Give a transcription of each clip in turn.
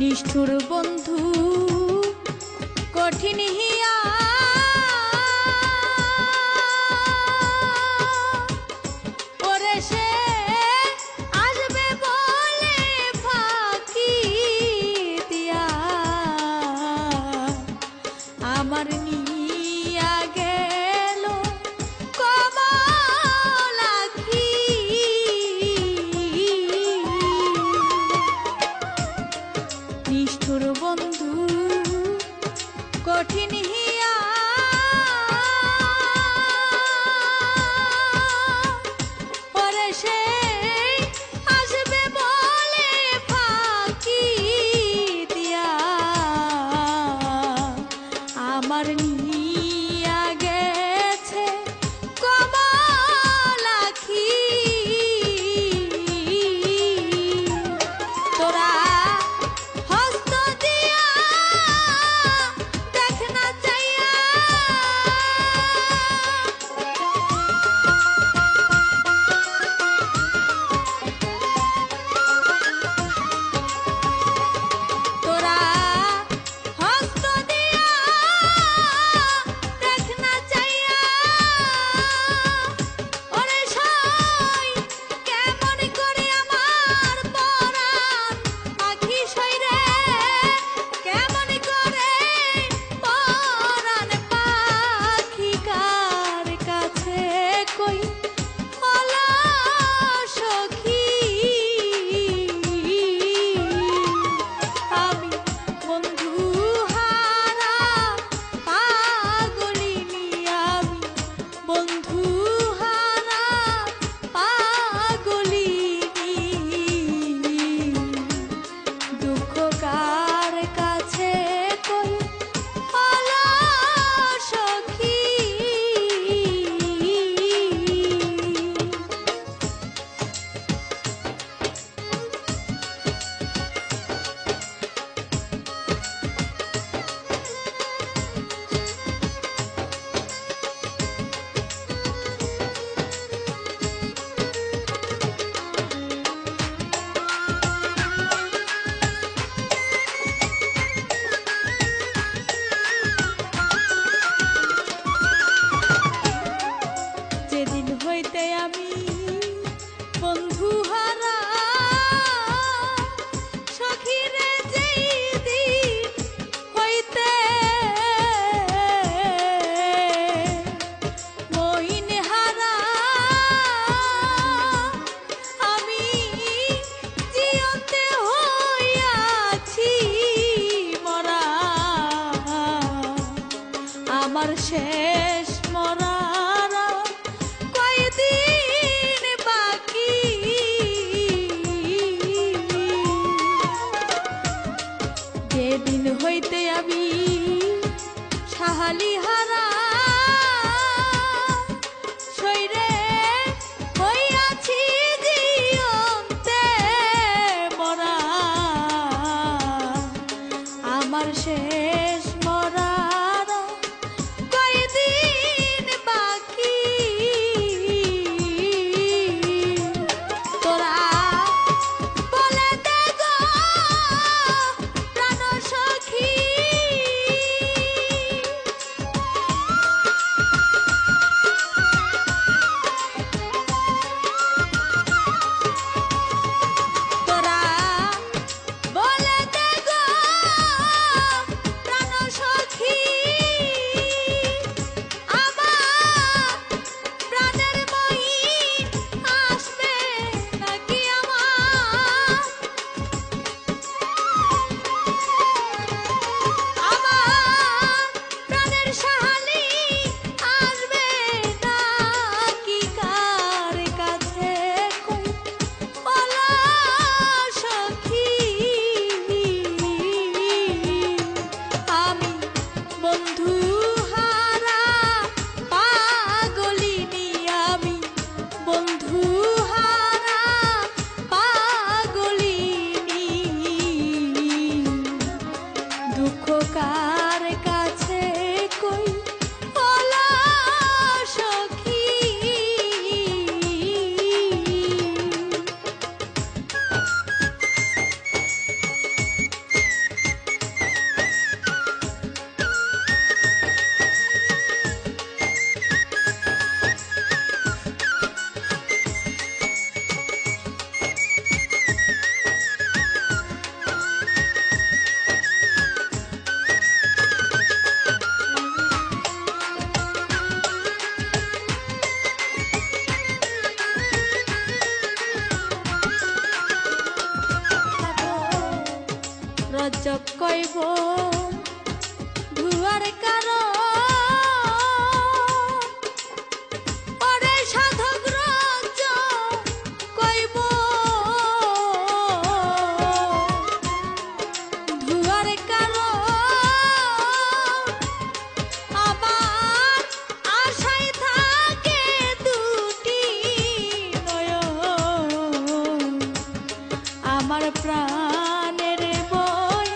নিষ্ঠুর বন্ধু কঠিন হিয়া ওরে সে আসবে বলে ফাঁকি দিয়া আমার নিয়া গেল কমলাখি নিষ্ঠুর বন্ধু কঠিন হিয়া ওরে সে আসবে বলে ফাঁকি দিয়া আমার নিয়া গেছে কমলাখি তোরা হস্ত দিয়া দেখ না চাইয়া তোরা হস্ত দিয়া দেখ না চাইয়া ওরে সই কেমন করে আমার পরাণ আখি সইরে কেমন করে পরাণ পাখি কার কাছে কই ওলা সখী আমি বন্ধু হারা পাগলিনী আমি বন্ধু হারা পাগলিনী দুঃখ কার কাছে কই ওলা সখী যেদিন হইতে আমি বন্ধু হারা সখীরে যেই দিন হইতে মহিন হারা আমি জিয়তে হইয়াছি মরা আমার শেষ মরার কয়দিন বাকি যেদিন হইতে আমি সাহালি হারা সইরে হইয়াছি জিয়ন্তে মরা আমার শেষ মরার কয়দিন বাকি তোরা বলে দে গো প্রাণ সখী তোরা বলে দে গো রজব কইব ধুয়ার কারণ ওরে সাধক রজব কইব ধুয়ার কারণ আমার আশায় থাকে দুটি নয়ন আমার প্রাণের বই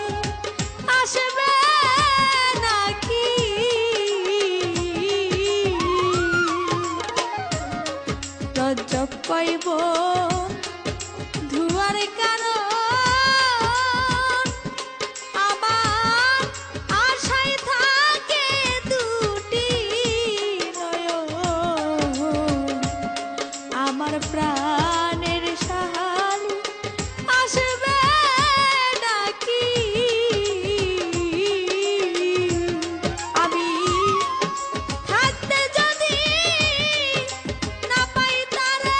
আসবে নাকি রজব কইব ধুয়ার কারণ আমার আশায় থাকে দুটি নয়ন আমার প্রাণের সাহালি আসবে নাকি আমি থাকতে যদি না পাই তারে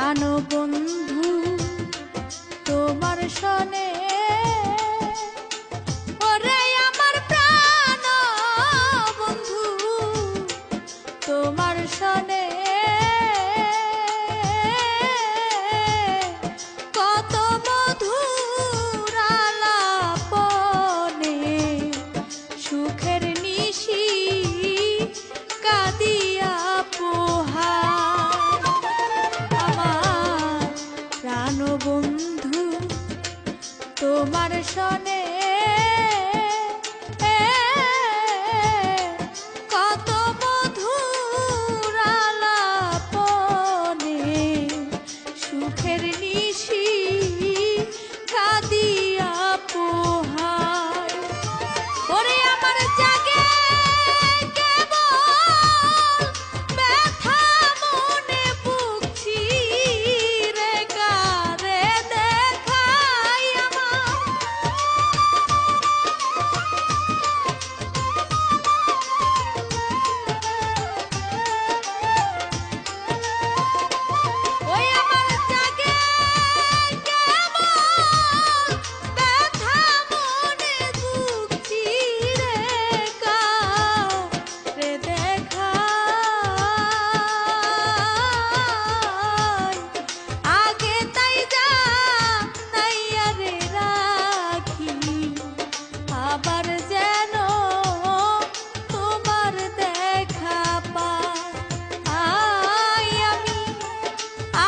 প্রাণ বন্ধু তোমার সনে, ওরে আমার প্রাণ বন্ধু তোমার সনে কত মধুর আলাপনে সুখের নিশি কাঁদিয়া পোহায় আমার প্রাণ বন্ধু তোমার সনে কত মধুর আলাপনে সুখের নিশি কাঁদিয়া পোহায় ওরে আমার জাগে কেবল ব্যথা মনে বুক চিরে কারে দেখাই আমার ওই আমার জাগে কেবল ব্যথা মনে বুক চিরে কারে দেখাই আগে তাই যা তাই আরে রাখি আবার যেন তোমার দেখা পাই আমি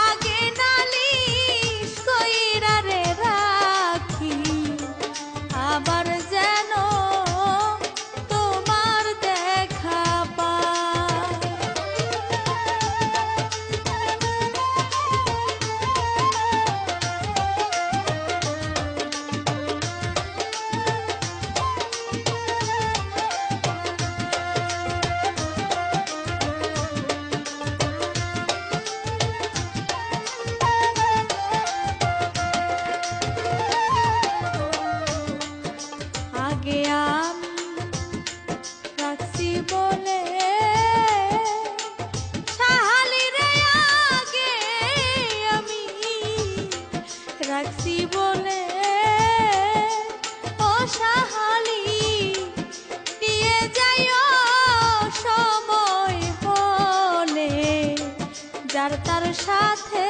আগে নালিশ কইরা রে রাখি আবার যেন তোমার দেখা পাই আগে আমি রাখছি বলে সাহালি রে আগে আমি রাখছি বলে ও সাহালি নিয়ে যাইও সময় হলে যার তার সাথে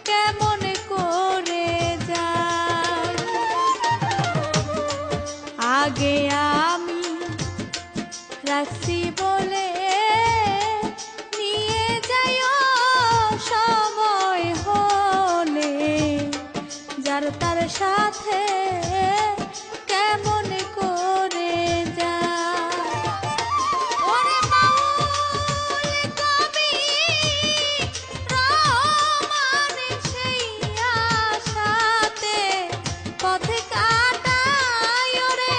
কেমন করে যায় আগে আমি রাখছি বলে নিয়ে যাইও সময় হলে যার তার সাথে কেমন করে যায় ওরে মাউল কবি রহমান সেই আশাতে পথে কাটায় ওরে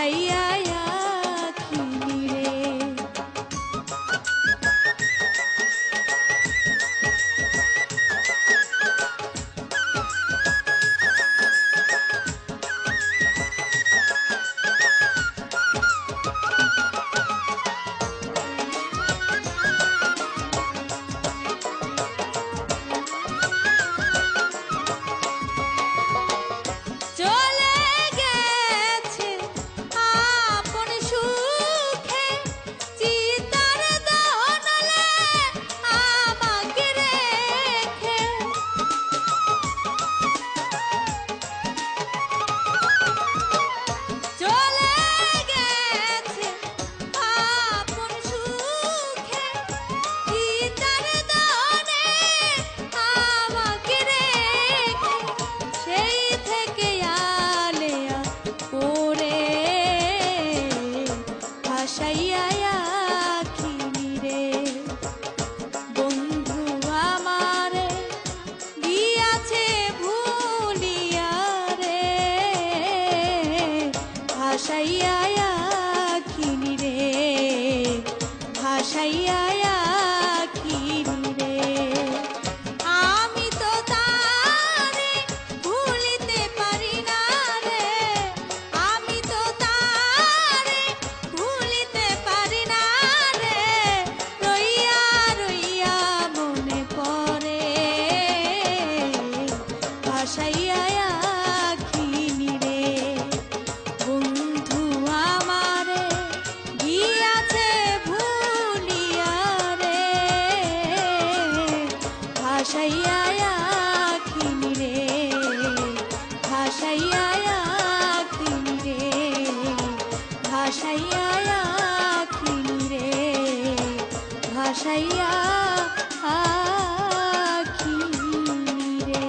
ভাসাইয়া আখিনি রে। ভাসাইয়া আখিনি রে, ভাসাইয়া আখিনি রে। আমি তো তারে ভুলিতে পারি না রে, আমি তো তারে ভুলিতে পারি না রে। রইয়া রইয়া মনে পড়ে ভাসাইয়া আখিনি রে। বন্ধু আমারে গিয়াছে ভুলিয়া রে, ভাসাইয়া আখিনি রে, ভাসাইয়া আখিনি রে, ভাসাইয়া আখিনি রে, ভাসাইয়া আখিনি রে।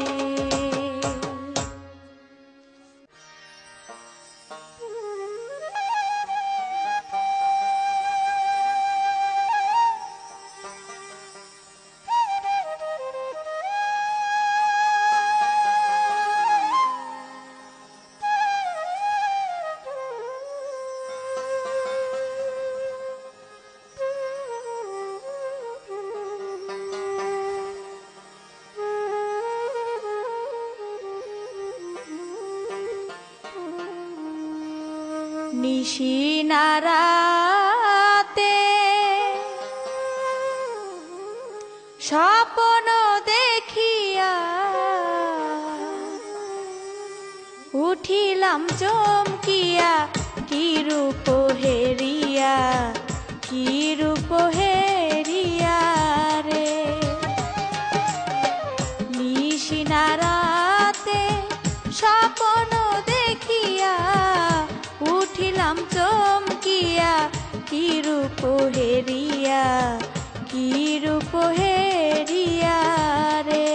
নিশিনারাতে স্বপ্ন দেখিয়া উঠিলাম চমকিয়া, কি রূপ হেরিয়া, কি রূপ হেরিয়া রে। নিশিনারাতে স্বপ্ন দেখিয়া উঠিলাম চমকিয়া, কি রূপ হেরিয়া, কি রূপ হেরিয়া রে।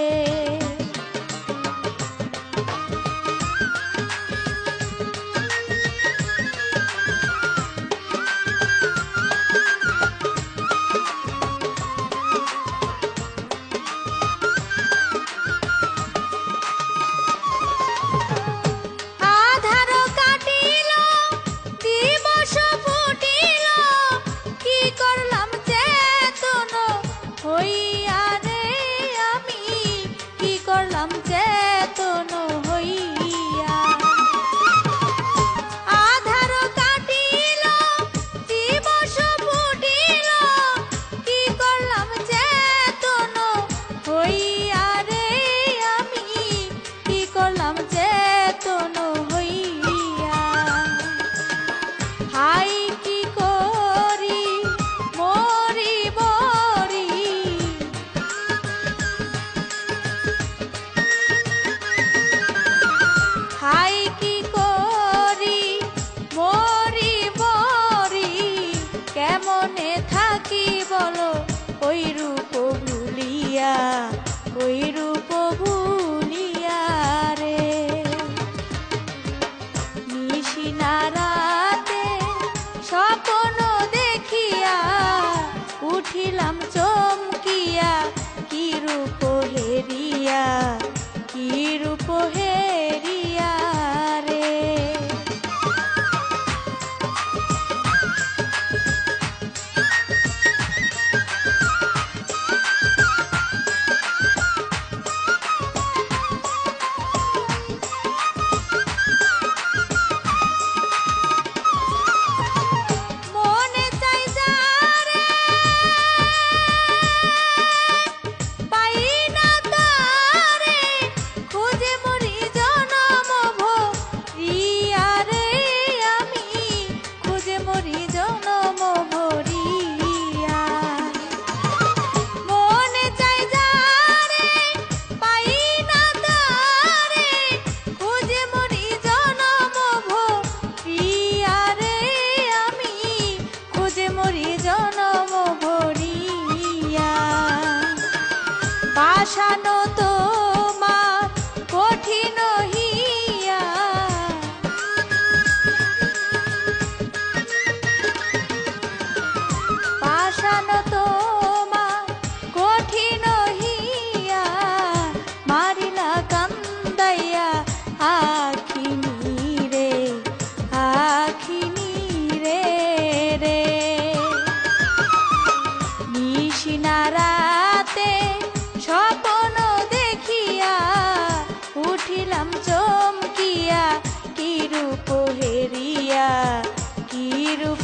হইয়া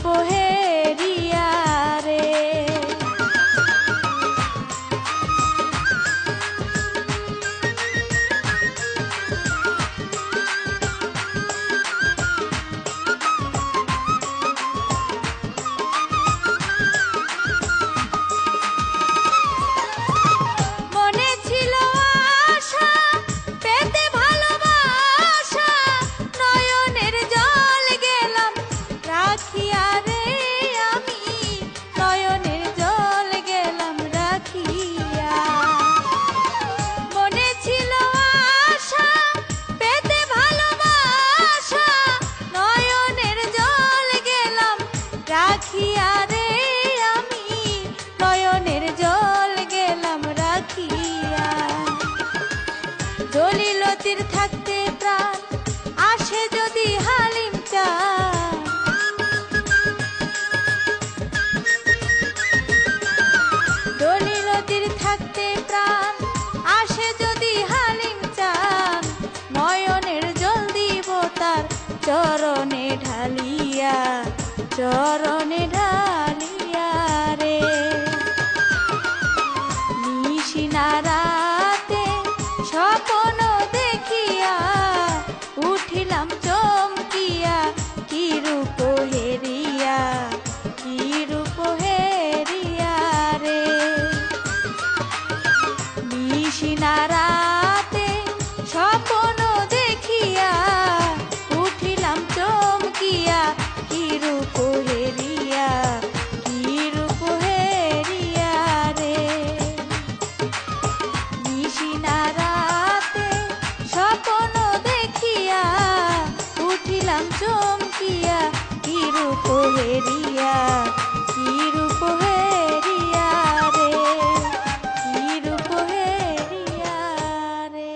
রূপ হেরিয়া রে। মনে ছিল আশা পেতে ভালোবাসা, নয়নের জল গেলাম রাখিয়া রে আমি, নয়নের জল গেলাম রাখিয়া। মনে ছিল আশা পেতে ভালোবাসা, নয়নের জল গেলাম রাখিয়া রে আমি, নয়নের জল গেলাম রাখিয়া। দলিলতির থাকতে প্রাণ আসে যদি হালিম চান, দলিলতির থাকতে প্রাণ আসে যদি হালিম চান, নয়নের জল দিব তার চরণে ঢালিয়া, চরণে ঢালিয়া রে। নিশিনা রাতে স্বপ্ন দেখিয়া উঠিলাম চমকিয়া, কি রূপ হেরিয়া, কি রূপ হেরিয়া রে। নিশিনা রাতে স্বপ্ন দেখিয়া উঠিলাম চমকিয়া, কি রূপ হেরিয়া, কি রূপ হেরিয়া রে। নিশিনা রাতে স্বপ্ন দেখিয়া উঠিলাম চমকিয়া, কি রূপ হেরিয়া, কি রূপ হেরিয়া রে, কি রূপ হেরিয়া রে।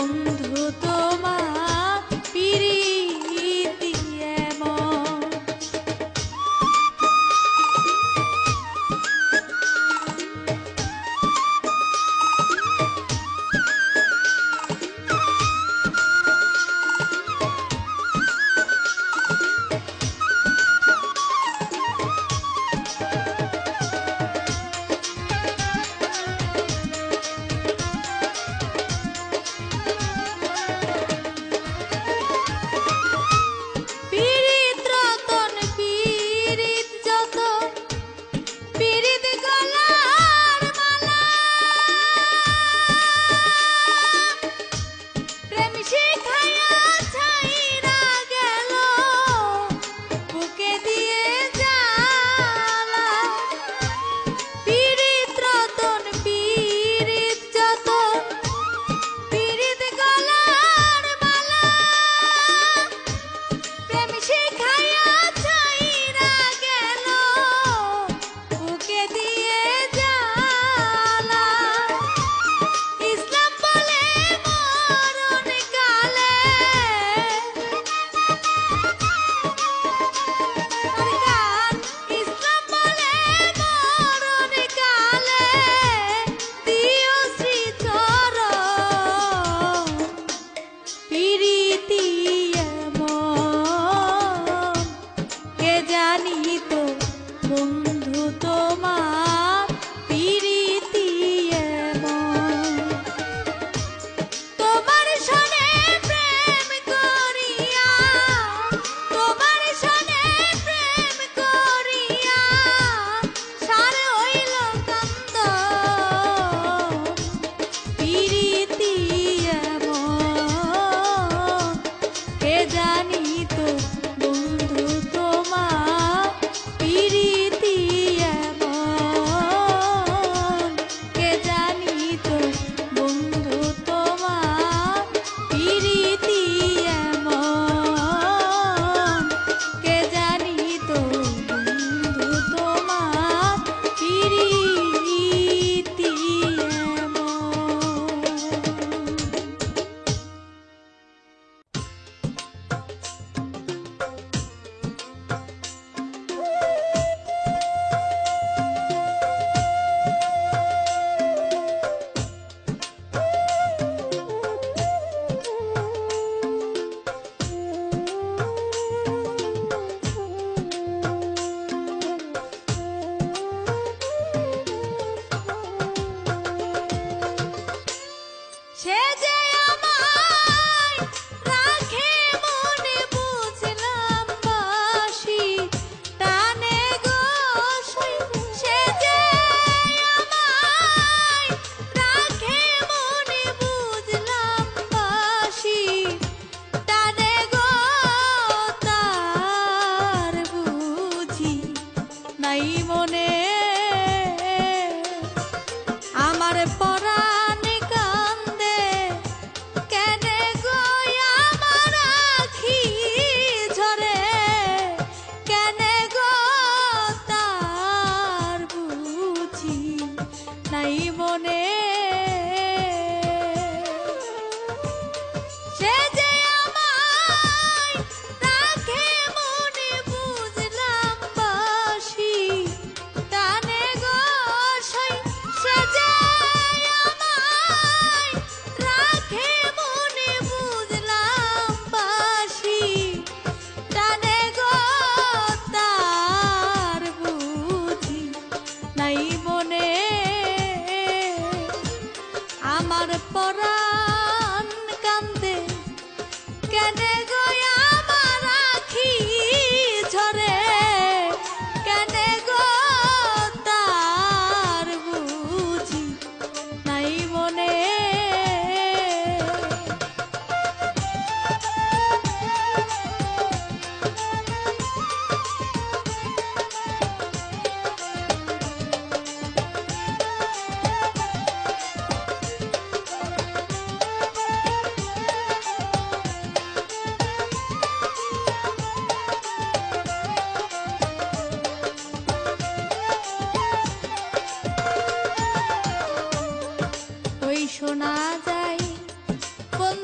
বন্ধু তোমার পিরিতি এমন।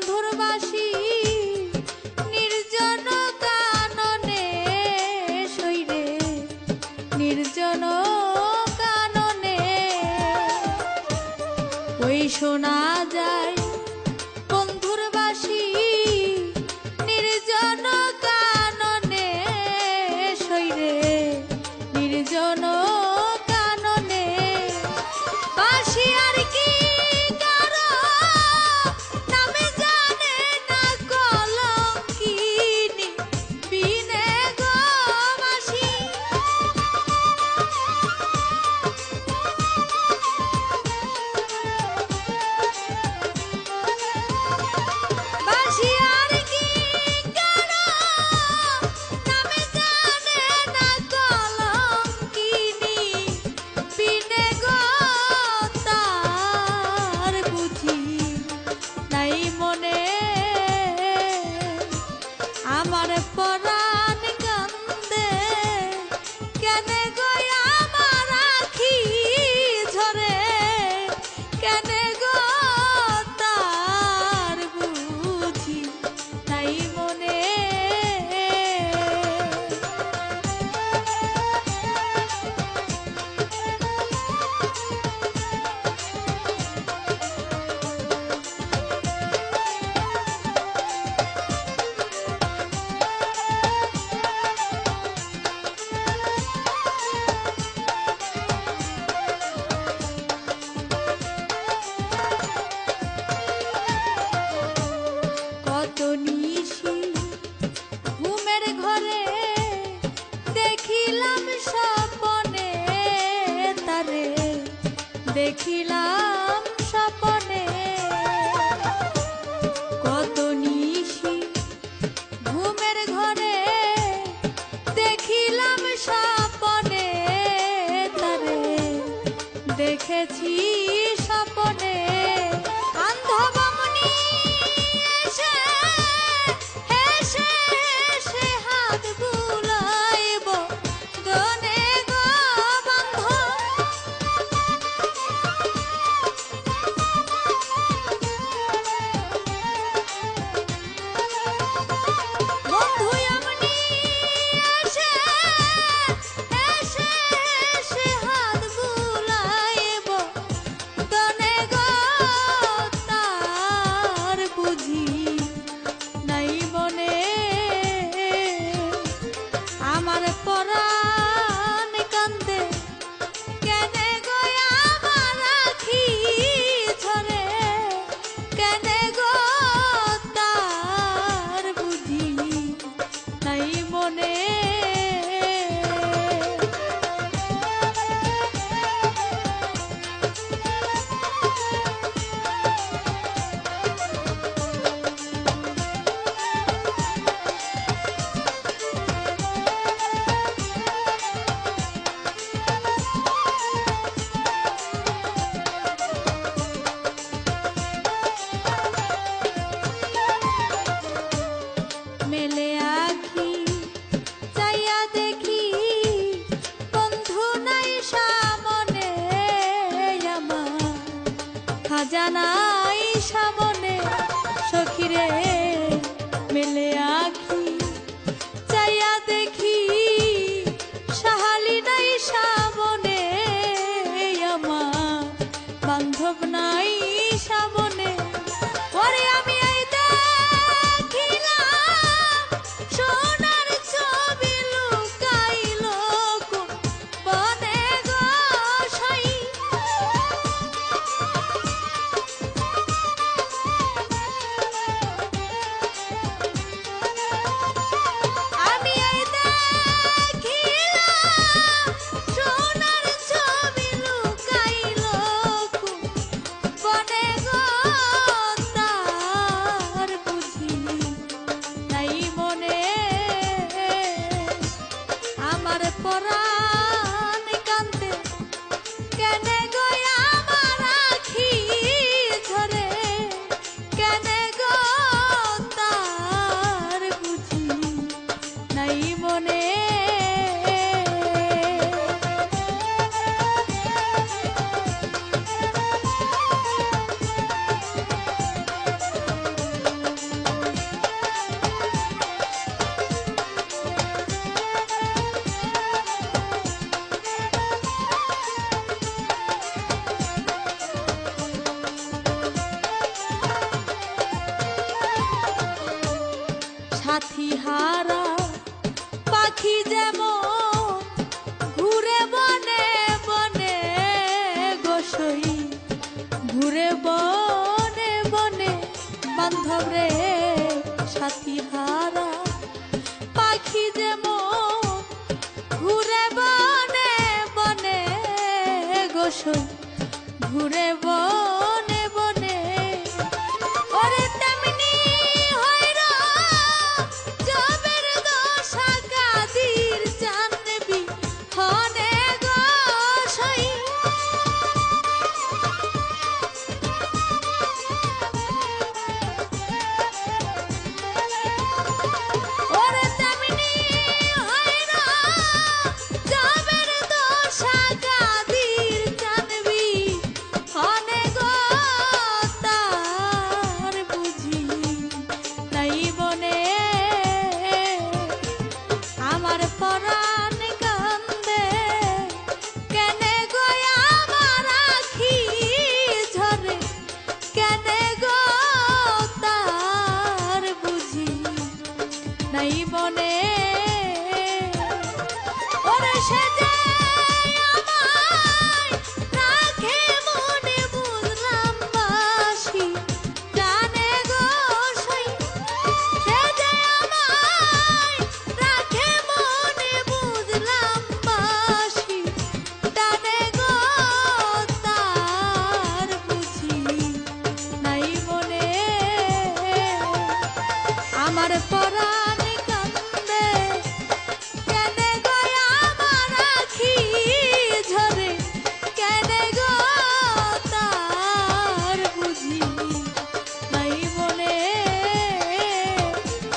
বন্ধুর বাসি নির্জন কাননে সইরে নির্জন কাননে ওই শোনা যায় বন্ধুর বাসি নির্জন কাননে সইরে নির্জন কাননে বাসি আর কি কারো নামে জানে না কলঙ্কিনী বিনে গো বাসি বাসি আর কি কারো নামে জানে না কলঙ্কিনী বিনে গো তার বুঝি নাই মনে আমার পরাণ কান্দে কেন গো আমার আখি ঝরে কেন গো তার বুঝি নাই মনে কত নিশি ঘুমের ঘরে দেখিলাম স্বপনে তারে দেখিলাম স্বপনে কত নিশি ঘুমের ঘরে দেখিলাম স্বপনে তারে দেখেছি স্বপনে আন্ধবামনি এসে হেসে হেসে হাত বুলাইব দনে গো বন্ধ বন্ধু এমনি এসে হেসে হেসে হাত বুলাইব দনে গো তার বুঝি নাই মনে আমার পরাণ কান্দে কেন গো আমার আখি ঝরে কেন গো তার বুঝি নাই মনে মেলে আখি চাইয়া দেখি বন্ধু নাই সামনে আমার খাজানাই সামনে সখিরে মেলে আখি চাইয়া দেখি সাহালি নাই সামনে আমার বান্ধব নাই সামনে পরে আমি এই দেখিলাম সোনার ছবি লুকাইল কোন বনে গো সাই সাথী হারা পাখি যেমন ঘুরে বনে বনে গোসই ঘুরে বনে বনে বান্ধব রে সাথী হারা পাখি যেমন ঘুরে বনে বনে গোসই ঘুরে বনে বনে ওরে তেমনি হইরা জবের দশা কাদির জানবি হনে গোসই ওরে তেমনি হইরা জবের দশা কাদির জানবি হনে গো তার বুঝি নাই বনে আমার পরাণ কান্দে কেনে গো আমার আখি ঝরে কেনে গো তার বুঝি নাই বনে ওরে সে যে আমায় রাখে মনে বুঝলাম বাসি জানে গো সই সে যে আমায় রাখে মনে বুঝলাম বাসি জানে গো তার বুঝি নাই মনে আমার পরাণ কান্দে কেনে গো আমার আখি ঝরে কেনে গো তার বুঝি নাই মনে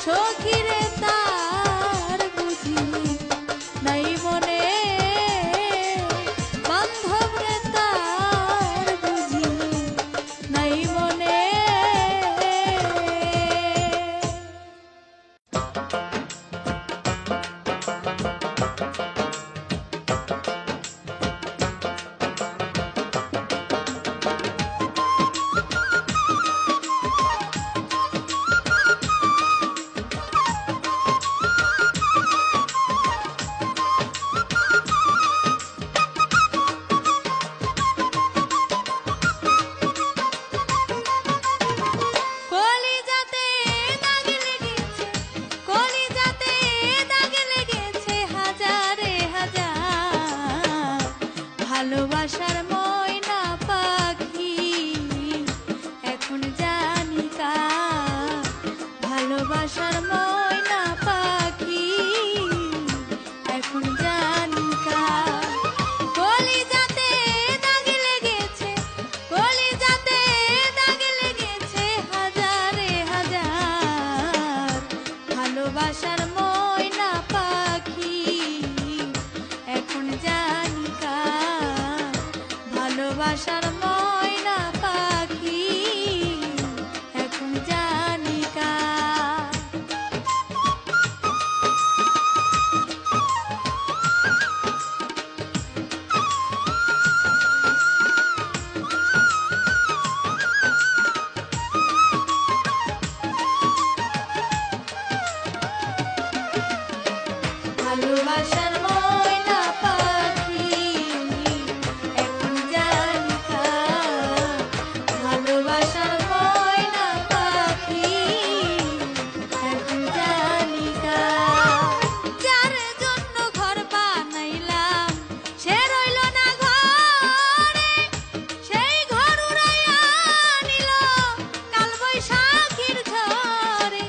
সখিরে তার বুঝি নাই মনে বান্ধব রে তার বুঝি নাই মনে কলিজাতে দাগ লেগেছে কলিজাতে দাগ লেগেছে হাজারে হাজার ভালোবাসার ময়না পাখি এখন জানি কার ভালোবাসার ময়না পাখি এখন জানি কার কলিজাতে দাগ লেগেছে কলিজাতে দাগ লেগেছে হাজারে হাজার ভালোবাসার ময়না পাখি এখন জানি কার ভালোবাসার ময়না পাখি এখন জানি কার ভালোবাসার ময়না পাখি এখন জানি কার ভালোবাসার ময়না পাখি এখন জানি কার যার জন্য ঘর বানাইলাম সে রইল না ঘরে সেই ঘর উড়াইয়া নিল কাল বৈশাখীর ঝড়ে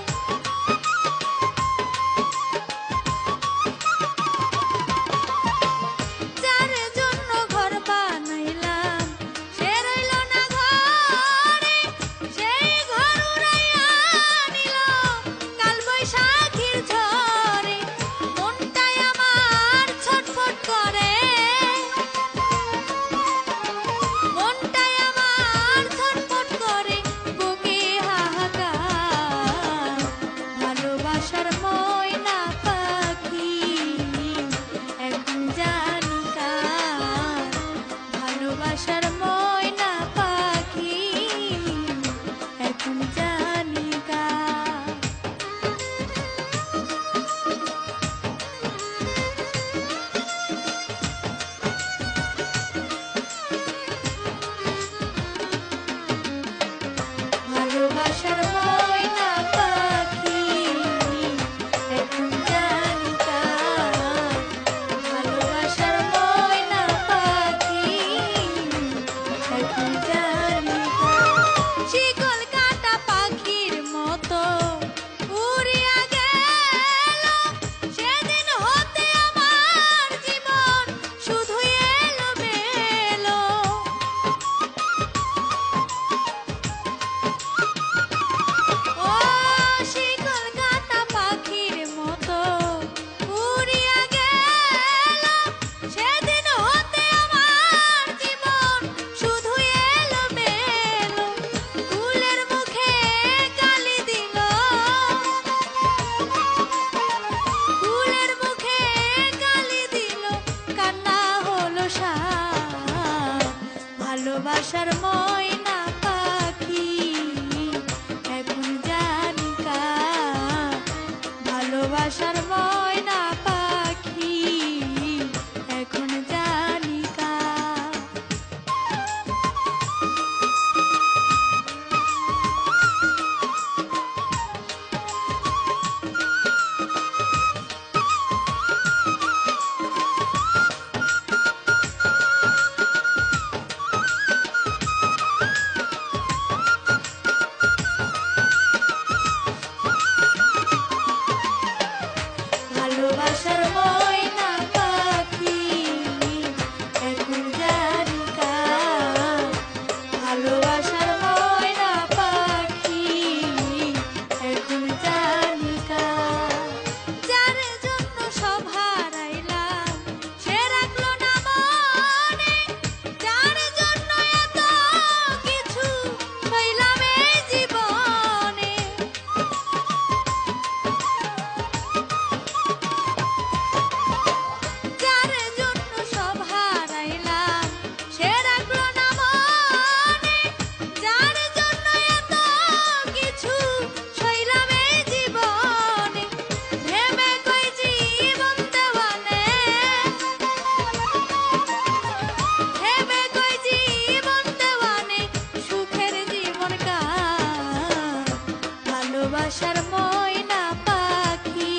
ভালোবাসার ময়না পাখি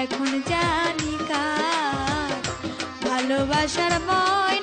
এখন জানি কার ভালোবাসার ময়না